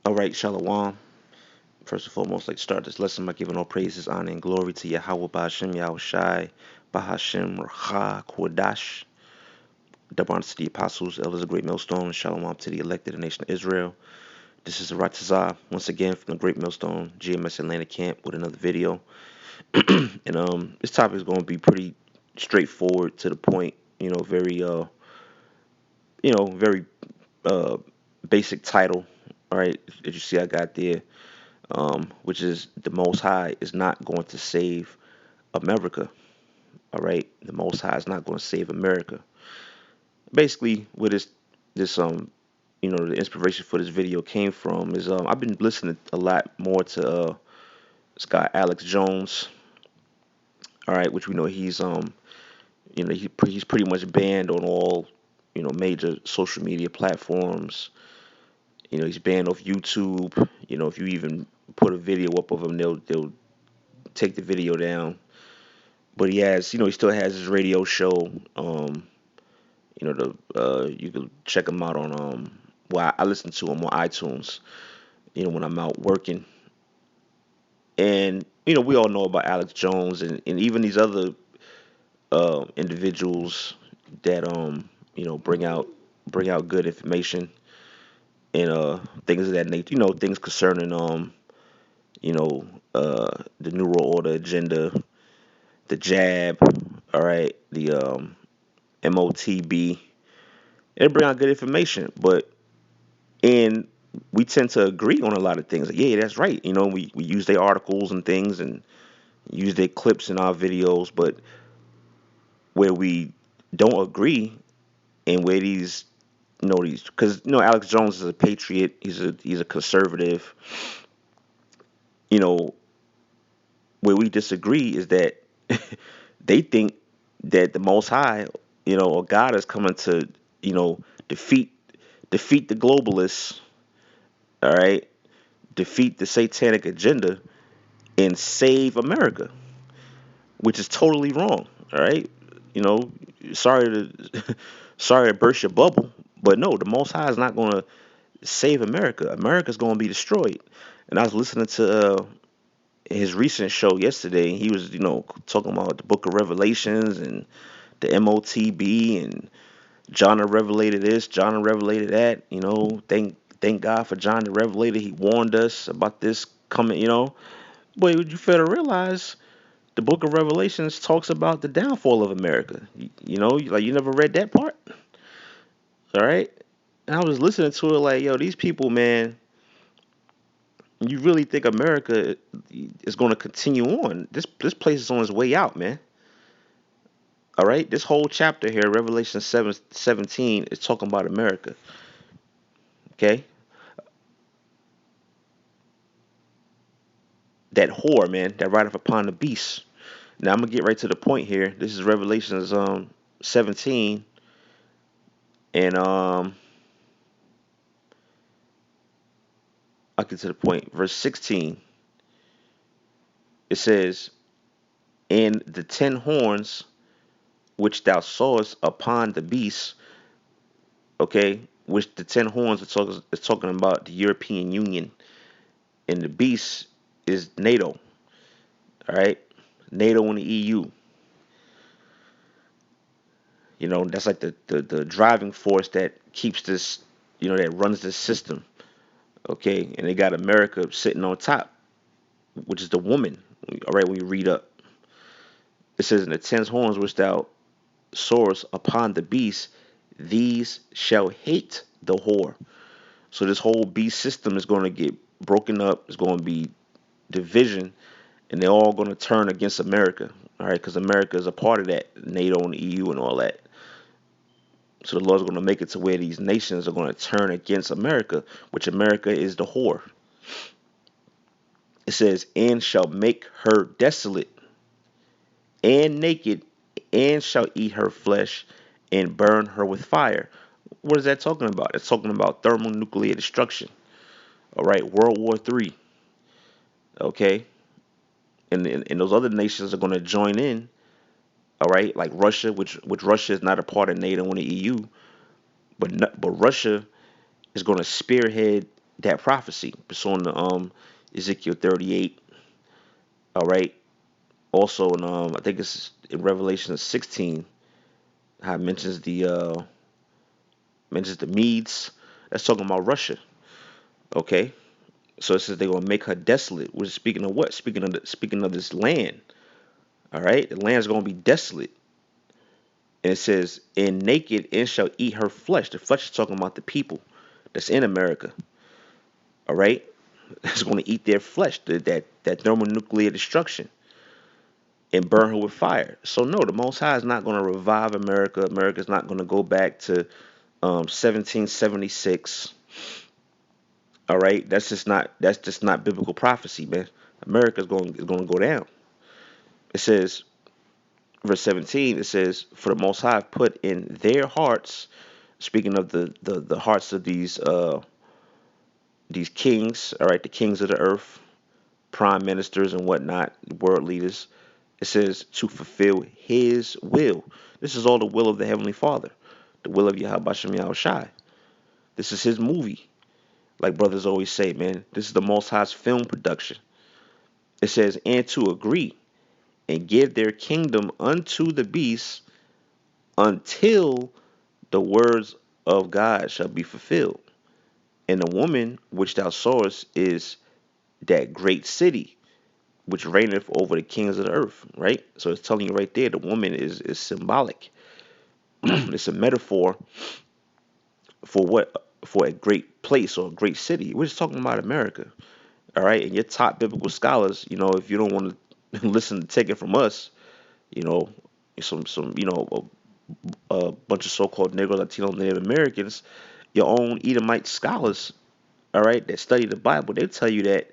All right, Shalom. First and foremost, like to start this lesson by giving all praises, honor, and glory to Yahweh Ba'ashem Yahushai, Bahashem Racha Kodash. Double honor to the apostles, elders of Great Millstone, Shalom to the elected of the nation of Israel. This is Ratazah, once again from the Great Millstone, GMS Atlanta Camp with another video. And this topic is going to be pretty straightforward to the point, very uh basic title. All right, as you see I got there, which is the Most High is not going to save America. All right, the Most High is not going to save America. Basically, where the inspiration for this video came from is I've been listening a lot more to this guy Alex Jones. All right, which we know he's pretty much banned on all major social media platforms. He's banned off YouTube. If you even put a video up of him, they'll take the video down. But he still has his radio show. You can check him out on well, I listen to him on iTunes. When I'm out working, and we all know about Alex Jones and even these other individuals that bring out good information and things of that nature. Things concerning you know the New World Order agenda, the jab. All right, the MOTB. They bring out good information, but and we tend to agree on a lot of things. Like, yeah, that's right. We use their articles and things and use their clips in our videos, but where we don't agree and where these because Alex Jones is a patriot. He's a conservative. You know where we disagree is that they think that the Most High, or God is coming to, defeat defeat the globalists, all right, defeat the satanic agenda, and save America, which is totally wrong. All right, you know, sorry to sorry to burst your bubble, but no, the Most High is not going to save America. America's going to be destroyed. And I was listening to his recent show yesterday. He was, talking about the Book of Revelations and the MOTB and John the Revelator this, John the Revelator that. Thank God for John the Revelator. He warned us about this coming. But you fail to realize the Book of Revelations talks about the downfall of America. Like you never read that part, all right? And I was listening to it like, yo, these people, man. You really think America is going to continue on? This place is on its way out, man. All right, this whole chapter here, Revelation 7:17, is talking about America. Okay, that whore, man, that rideth upon the beast. Now I'm gonna get right to the point here. This is Revelations 17, and I'll get to the point. Verse 16. It says, "And the 10 horns which thou sawest upon the beast," okay, which the 10 horns is talking about the European Union, and the beast is NATO. All right, NATO and the EU. That's like the driving force that keeps this, that runs this system. Okay, and they got America sitting on top, which is the woman. All right, when you read up, it says, "In the 10 horns which thou sawest upon the beast, these shall hate the whore." So this whole beast system is going to get broken up. It's going to be division, and they're all going to turn against America. All right, because America is a part of that, NATO and the EU and all that. So the Lord's going to make it to where these nations are going to turn against America, which America is the whore. It says, "And shall make her desolate and naked, and shall eat her flesh, and burn her with fire." What is that talking about? It's talking about thermonuclear destruction. All right, World War III. Okay, and those other nations are going to join in. All right, like Russia, which Russia is not a part of NATO and the EU, but Russia is going to spearhead. that prophecy. It's on the Ezekiel 38. All right. Also, in, I think it's in Revelation 16. How it mentions the Medes. That's talking about Russia. Okay. So it says they're gonna make her desolate. We're speaking of what? Speaking of this land. All right. The land's gonna be desolate. And it says, and naked and shall eat her flesh. The flesh is talking about the people that's in America. All right. It's going to eat their flesh, that thermonuclear destruction, and burn her with fire. So no, the Most High is not going to revive America. America's not going to go back to 1776. All right, that's just not biblical prophecy, man. America is going to go down. It says, verse 17. It says, for the Most High put in their hearts. Speaking of the hearts of these kings, all right, the kings of the earth, prime ministers and whatnot, world leaders. It says to fulfill His will. This is all the will of the Heavenly Father, the will of Yahweh Shem Shai. This is His movie. Like brothers always say, man, this is the Most High's film production. It says, and to agree and give their kingdom unto the beast until the words of God shall be fulfilled. And the woman which thou sawest is that great city which reigneth over the kings of the earth, right? So it's telling you right there the woman is symbolic. It's a metaphor for what? For a great place or a great city. We're just talking about America, all right? And your top biblical scholars, if you don't want to listen to take it from us, you know, some a bunch of so-called Negro, Latino, Native Americans, your own Edomite scholars, all right, that study the Bible, they tell you that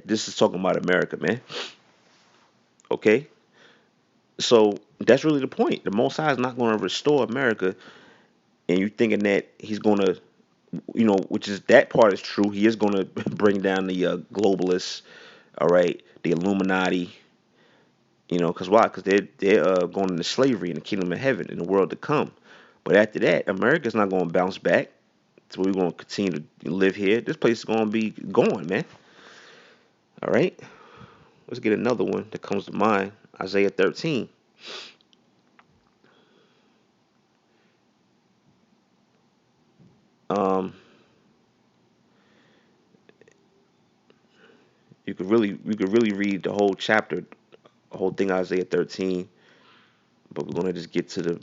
this is talking about America, man. Okay, so that's really the point. The Most High is not going to restore America, and you thinking that He's going to, which is that part is true. He is going to bring down the globalists, all right, the Illuminati, because why? Because they're going into slavery in the kingdom of heaven in the world to come. But after that, America's not going to bounce back. So we're going to continue to live here. This place is going to be gone, man. All right, let's get another one that comes to mind. Isaiah 13. Um, you could really read the whole chapter, the whole thing, Isaiah 13. But we're gonna just get to the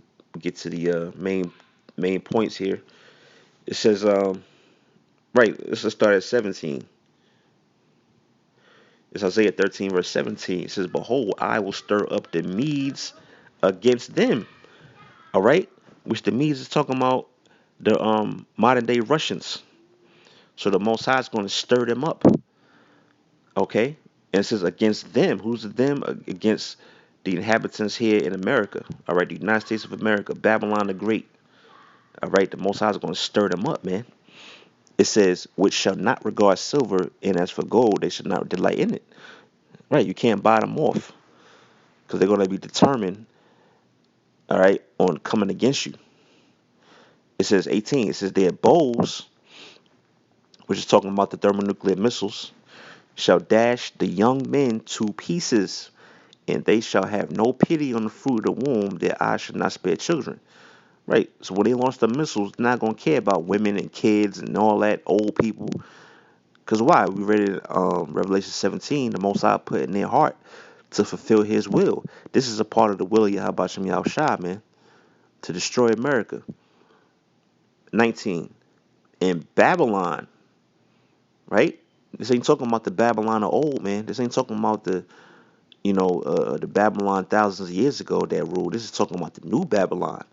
main points here. It says, right. Let's just start at 17. It's Isaiah 13 verse 17. It says, "Behold, I will stir up the Medes against them." All right, which the Medes is talking about the modern day Russians. So the Most High is going to stir them up. Okay, and it says against them. Who's them? Against the inhabitants here in America. All right, the United States of America, Babylon the Great. All right, the Most High is going to stir them up, man. It says, which shall not regard silver, and as for gold, they should not delight in it. Right, you can't buy them off because they're going to be determined, all right, on coming against you. It says 18, it says their bows, which is talking about the thermonuclear missiles, shall dash the young men to pieces, and they shall have no pity on the fruit of the womb, their eyes should not spare children. Right, so when they launch the missiles, they're not going to care about women and kids and all that, old people. Because why? We read in Revelation 17, the Most High put in their heart to fulfill His will. This is a part of the will of Yahweh Shem Shai, man, to destroy America. 19. In Babylon, right? This ain't talking about the Babylon of old, man. This ain't talking about the Babylon thousands of years ago that ruled. This is talking about the new Babylon.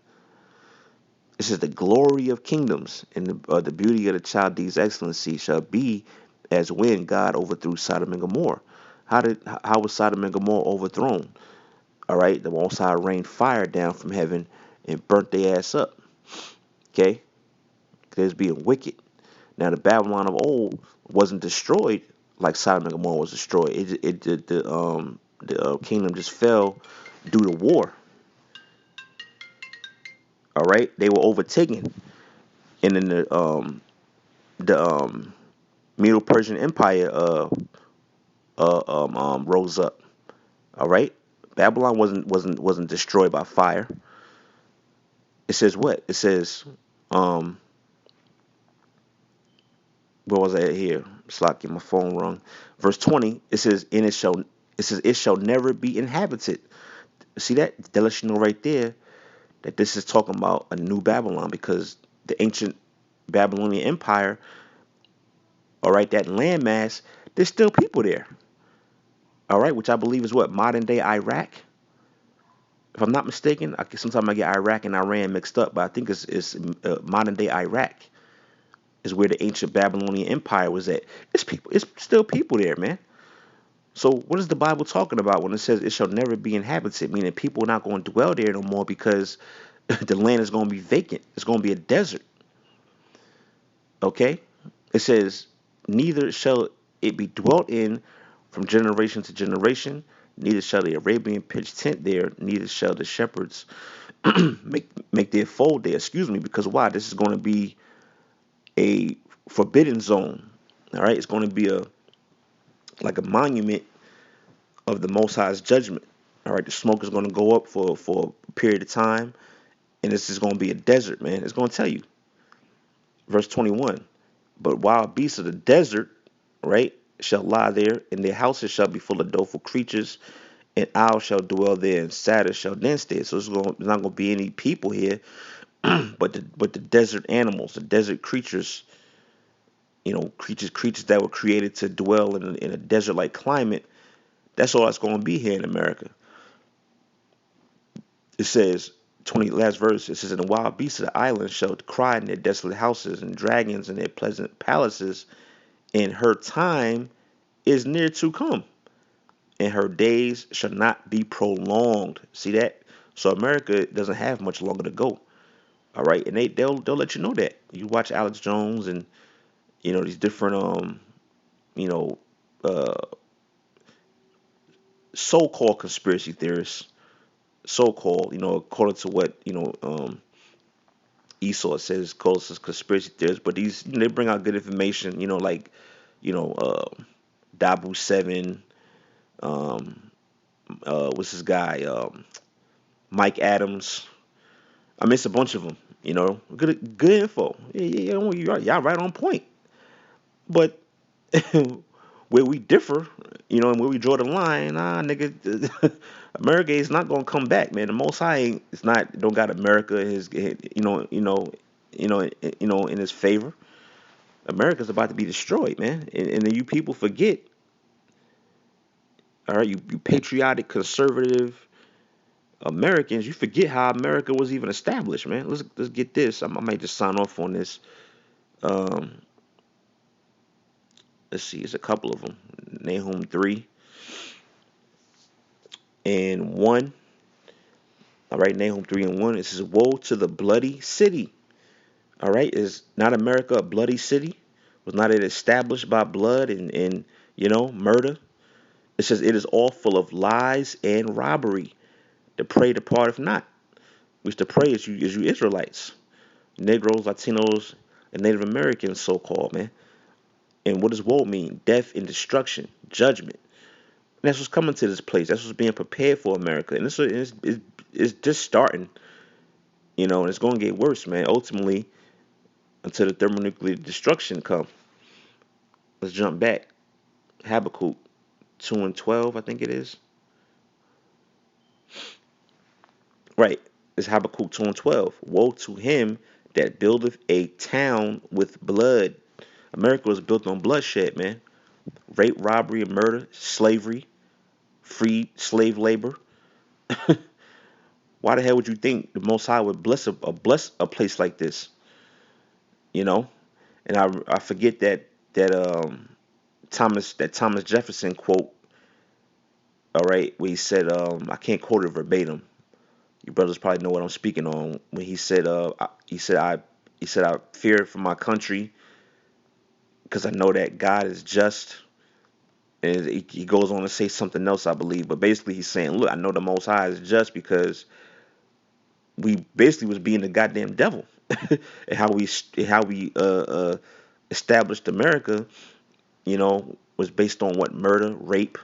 This is the glory of kingdoms, and the beauty of the Chaldees' excellency shall be as when God overthrew Sodom and Gomorrah. How was Sodom and Gomorrah overthrown? All right, the Most High rained fire down from heaven and burnt their ass up. Okay, because being wicked. Now the Babylon of old wasn't destroyed like Sodom and Gomorrah was destroyed. The kingdom just fell due to war. All right, they were overtaken, and then the Medo-Persian Empire rose up. All right, Babylon wasn't destroyed by fire. It says what? It says, um, where was I at here? It's like get my phone wrong. Verse 20. It says, "And it shall." It says, "It shall never be inhabited." See that? That lets you know right there that this is talking about a new Babylon, because the ancient Babylonian Empire, all right, that landmass, there's still people there. All right, which I believe is what, modern day Iraq. If I'm not mistaken, sometimes I get Iraq and Iran mixed up, but I think it's modern day Iraq is where the ancient Babylonian Empire was at. It's people. It's still people there, man. So what is the Bible talking about when it says it shall never be inhabited? Meaning people are not going to dwell there no more, because the land is going to be vacant. It's going to be a desert. Okay? It says, neither shall it be dwelt in from generation to generation, neither shall the Arabian pitch tent there, neither shall the shepherds make their fold there. Excuse me, because why? This is going to be a forbidden zone. All right, it's going to be a like a monument of the Most High's judgment. All right, the smoke is going to go up for a period of time, and this is going to be a desert, man. It's going to tell you, verse 21. But wild beasts of the desert, right, shall lie there, and their houses shall be full of doleful creatures, and owls shall dwell there, and satyrs shall dance there. So there's not going to be any people here, but the desert animals, the desert creatures, creatures that were created to dwell in a desert-like climate. That's all that's going to be here in America. It says, 20 last verse. It says, "And the wild beasts of the islands shall cry in their desolate houses, and dragons in their pleasant palaces. And her time is near to come, and her days shall not be prolonged." See that? So America doesn't have much longer to go. All right, and they'll let you know that. You watch Alex Jones and these different you know uh so-called conspiracy theorists, so-called, according to what Esau says, calls us conspiracy theorists, but these they bring out good information, like you know Dabu Seven, um what's this guy, Mike Adams. I mean, it's a bunch of them. Good info. Yeah, y'all right on point. But where we differ, and where we draw the line, nigga, America is not gonna come back, man. The Most High it's not don't got America in his, in his favor. America's about to be destroyed, man. And then you people forget, all right, you patriotic, conservative Americans, you forget how America was even established, man. Let's get this. I might just sign off on this. Um, let's see, it's a couple of them. Nahum 3:1. All right, Nahum 3:1. It says, "Woe to the bloody city." All right, is not America a bloody city? Was not it established by blood and murder? It says, "It is all full of lies and robbery. The prey departeth not." Which the prey is you Israelites, Negroes, Latinos, and Native Americans, so called, man. And what does woe mean? Death and destruction, judgment. And that's what's coming to this place. That's what's being prepared for America. And it's just starting, and it's going to get worse, man. Ultimately, until the thermonuclear destruction come. Let's jump back. Habakkuk 2:12, I think it is. Right. It's Habakkuk 2:12. "Woe to him that buildeth a town with blood." America was built on bloodshed, man. Rape, robbery, and murder, slavery, free slave labor. Why the hell would you think the Most High would bless a place like this? You know, and I forget that Thomas Jefferson quote. All right, where he said, I can't quote it verbatim. You brothers probably know what I'm speaking on. When he said, I fear for my country because I know that God is just. And he goes on to say something else, I believe. But basically, he's saying, look, I know the Most High is just because we basically was being the goddamn devil, and how we established America was based on what? Murder, rape,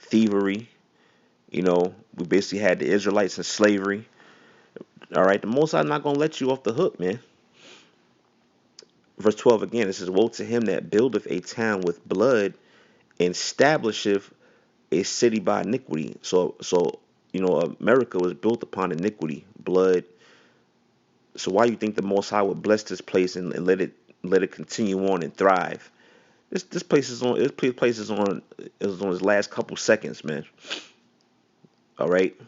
thievery. We basically had the Israelites in slavery. All right, the Most High not gonna let you off the hook, man. Verse 12 again, it says, "Woe to him that buildeth a town with blood and establisheth a city by iniquity." So America was built upon iniquity, blood. So why you think the Most High would bless this place and let it continue on and thrive? This place is on his last couple seconds, man. All right,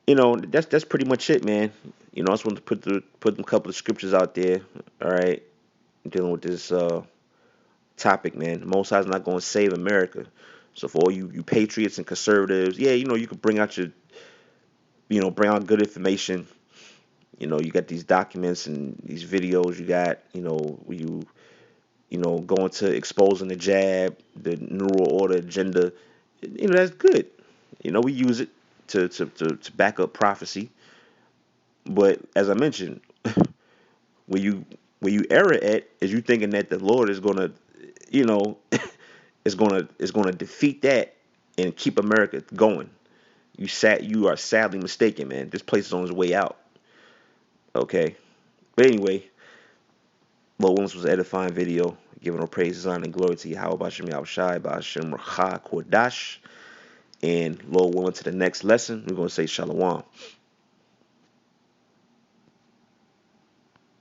that's pretty much it, man. I just want to put a couple of scriptures out there. All right, dealing with this topic, man. The Most High's not going to save America. So for all you patriots and conservatives, yeah, you could bring out good information. You got these documents and these videos. You got, going to exposing the jab, the New World Order agenda. That's good. We use it to back up prophecy. But as I mentioned, when you error at is you thinking that the Lord is gonna, you know, is gonna defeat that and keep America going. You are sadly mistaken, man. This place is on its way out. Okay. But anyway, Lord Williams was an edifying video, giving all praises, honor, and glory to Yahweh Bashem Yahushai Bashem Racha Kodash. And Lord willing, to the next lesson, we're gonna say Shalom.